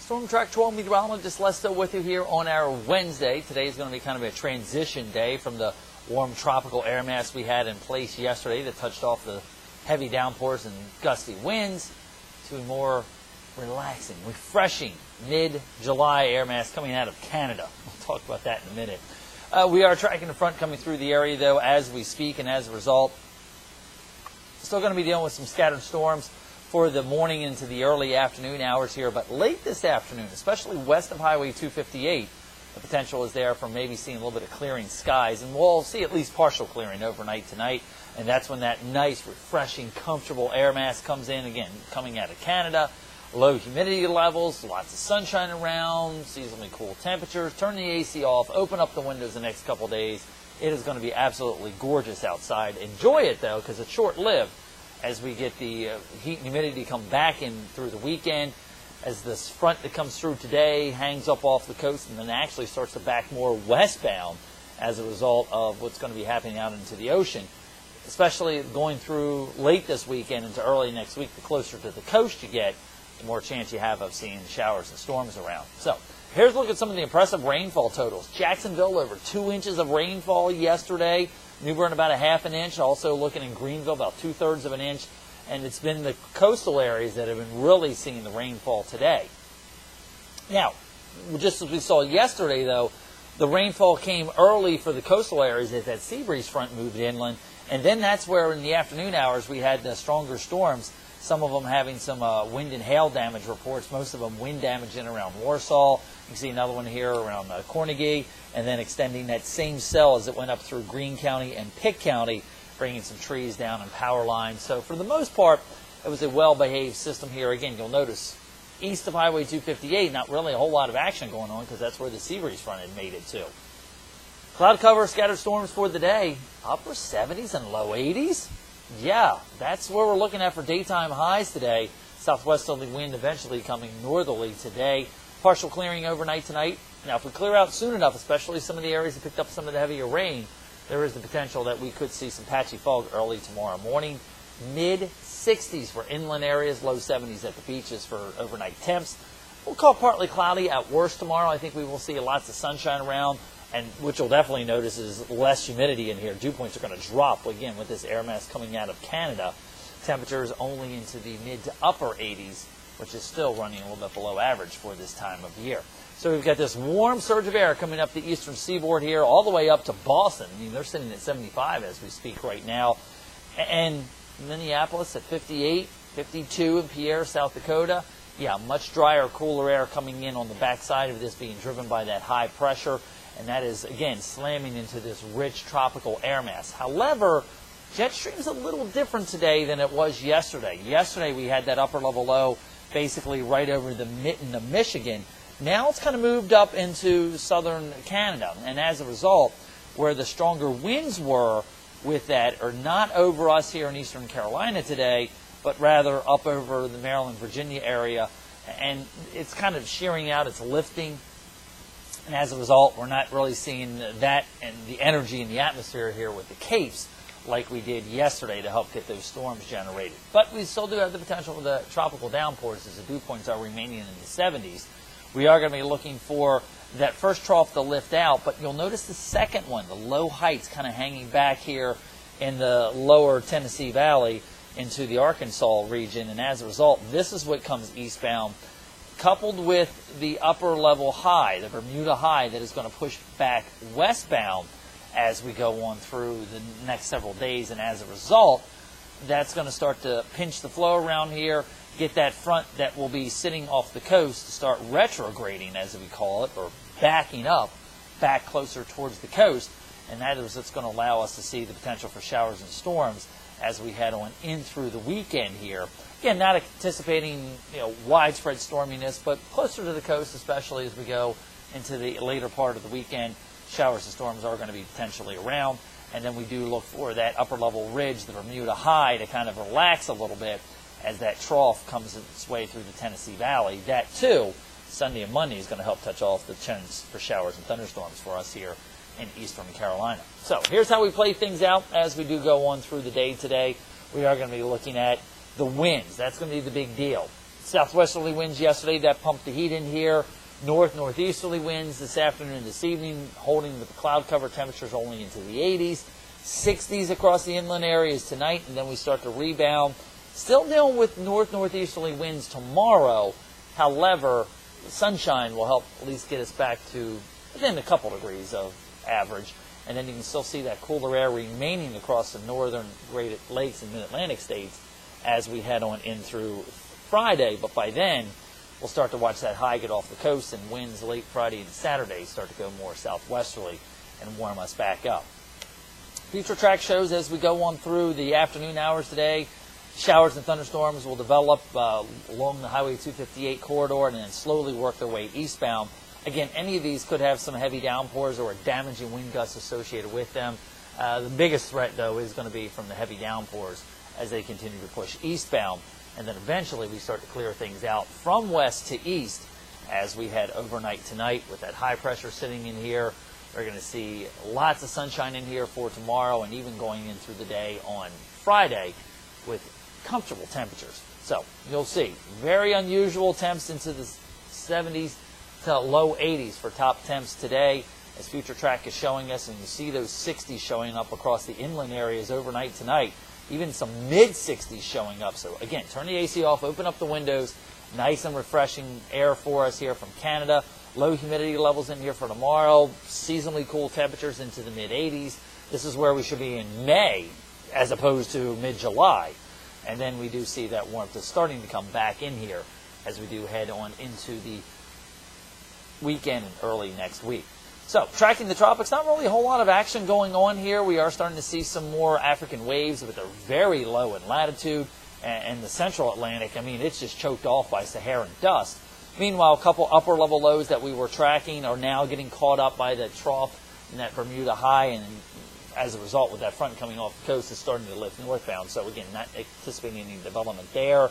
Storm Track 12 meteorologist Lesto with you here on our Wednesday. Today is going to be kind of a transition day from the warm tropical air mass we had in place yesterday that touched off the heavy downpours and gusty winds to a more relaxing, refreshing mid-July air mass coming out of Canada. We'll talk about that in a minute. We are tracking the front coming through the area, though, as we speak, and as a result, still going to be dealing with some scattered storms for the morning into the early afternoon hours here, but late this afternoon, especially west of Highway 258, the potential is there for maybe seeing a little bit of clearing skies, and we'll see at least partial clearing overnight tonight, and that's when that nice, refreshing, comfortable air mass comes in, again, coming out of Canada. Low humidity levels, lots of sunshine around, seasonally cool temperatures. Turn the AC off, open up the windows the next couple days. It is going to be absolutely gorgeous outside. Enjoy it, though, because it's short-lived as we get the heat and humidity come back in through the weekend, as this front that comes through today hangs up off the coast and then actually starts to back more westbound as a result of what's going to be happening out into the ocean, especially going through late this weekend into early next week. The closer to the coast you get, the more chance you have of seeing showers and storms around. So here's a look at some of the impressive rainfall totals. Jacksonville, over 2 inches of rainfall yesterday. New Bern, about a half an inch. Also looking in Greenville, about 2/3 of an inch. And it's been the coastal areas that have been really seeing the rainfall today. Now, just as we saw yesterday, though, the rainfall came early for the coastal areas as that sea breeze front moved inland. And then that's where in the afternoon hours we had the stronger storms, some of them having some wind and hail damage reports, most of them wind damage in around Warsaw. You can see another one here around Carnegie, and then extending that same cell as it went up through Greene County and Pitt County, bringing some trees down and power lines. So for the most part, it was a well-behaved system here. Again, you'll notice east of Highway 258, not really a whole lot of action going on because that's where the sea breeze front had made it to. Cloud cover, scattered storms for the day, upper 70s and low 80s. Yeah, that's where we're looking at for daytime highs today. Southwesterly wind eventually coming northerly today. Partial clearing overnight tonight. Now, if we clear out soon enough, especially some of the areas that picked up some of the heavier rain, there is the potential that we could see some patchy fog early tomorrow morning. Mid-60s for inland areas, low 70s at the beaches for overnight temps. We'll call partly cloudy at worst tomorrow. I think we will see lots of sunshine around, and what you'll definitely notice is less humidity in here. Dew points are going to drop, again, with this air mass coming out of Canada. Temperatures only into the mid to upper 80s, which is still running a little bit below average for this time of year. So we've got this warm surge of air coming up the eastern seaboard here, all the way up to Boston. I mean, they're sitting at 75 as we speak right now. And Minneapolis at 58, 52 in Pierre, South Dakota. Yeah, much drier, cooler air coming in on the backside of this, being driven by that high pressure. And that is, again, slamming into this rich tropical air mass. However, jet stream's a little different today than it was yesterday. Yesterday we had that upper level low basically right over the mitten of Michigan. Now it's kind of moved up into southern Canada. And as a result, where the stronger winds were with that are not over us here in eastern Carolina today, but rather up over the Maryland, Virginia area. And it's kind of shearing out, it's lifting. And as a result, we're not really seeing that and the energy in the atmosphere here with the capes like we did yesterday to help get those storms generated. But we still do have the potential for the tropical downpours as the dew points are remaining in the 70s. We are going to be looking for that first trough to lift out, but you'll notice the second one, the low heights kind of hanging back here in the lower Tennessee Valley into the Arkansas region. And as a result, this is what comes eastbound, coupled with the upper level high, the Bermuda high, that is going to push back westbound as we go on through the next several days. And as a result, that's going to start to pinch the flow around here, get that front that will be sitting off the coast to start retrograding, as we call it, or backing up back closer towards the coast. And that is what's going to allow us to see the potential for showers and storms as we head on in through the weekend here. Again, not anticipating widespread storminess, but closer to the coast, especially as we go into the later part of the weekend, showers and storms are going to be potentially around. And then we do look for that upper level ridge, the Bermuda high, to kind of relax a little bit as that trough comes its way through the Tennessee Valley. That too, Sunday and Monday, is going to help touch off the chance for showers and thunderstorms for us here in eastern Carolina. So here's how we play things out as we do go on through the day today. We are going to be looking at the winds. That's going to be the big deal. Southwesterly winds yesterday that pumped the heat in here. Northeasterly winds this afternoon and this evening, holding the cloud cover temperatures only into the 80s. 60s across the inland areas tonight, and then we start to rebound. Still dealing with northeasterly winds tomorrow. However, the sunshine will help at least get us back to within a couple degrees of average. And then you can still see that cooler air remaining across the northern Great Lakes and Mid-Atlantic states as we head on in through Friday. But by then, we'll start to watch that high get off the coast, and winds late Friday and Saturday start to go more southwesterly and warm us back up. Future track shows as we go on through the afternoon hours today. Showers and thunderstorms will develop along the Highway 258 corridor and then slowly work their way eastbound. Again, any of these could have some heavy downpours or damaging wind gusts associated with them. The biggest threat, though, is going to be from the heavy downpours as they continue to push eastbound. And then eventually we start to clear things out from west to east as we head overnight tonight with that high pressure sitting in here. We're going to see lots of sunshine in here for tomorrow and even going in through the day on Friday with comfortable temperatures. So you'll see very unusual temps into the 70s to low 80s for top temps today as Future Track is showing us, and you see those 60s showing up across the inland areas overnight tonight, even some mid-60s showing up. So again, turn the AC off, open up the windows, nice and refreshing air for us here from Canada. Low humidity levels in here for tomorrow, seasonally cool temperatures into the mid-80s. This is where we should be in May as opposed to mid-July. And then we do see that warmth is starting to come back in here as we do head on into the weekend and early next week. So, tracking the tropics, not really a whole lot of action going on here. We are starting to see some more African waves, but they're very low in latitude. And the central Atlantic, I mean, it's just choked off by Saharan dust. Meanwhile, a couple upper-level lows that we were tracking are now getting caught up by the trough in that Bermuda high, and as a result, with that front coming off the coast, it's starting to lift northbound. So, again, not anticipating any development there.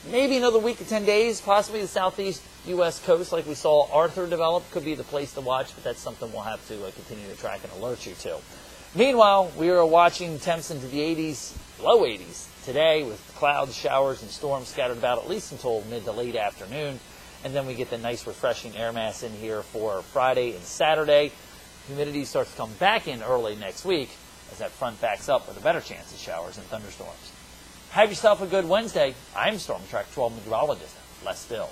Maybe another week to 10 days, possibly the southeast U.S. coast, like we saw Arthur develop, could be the place to watch, but that's something we'll have to continue to track and alert you to. Meanwhile, we are watching temps into the 80s, low 80s today with clouds, showers, and storms scattered about at least until mid to late afternoon. And then we get the nice refreshing air mass in here for Friday and Saturday. Humidity starts to come back in early next week as that front backs up with a better chance of showers and thunderstorms. Have yourself a good Wednesday. I'm Storm Track 12 meteorologist Les Still.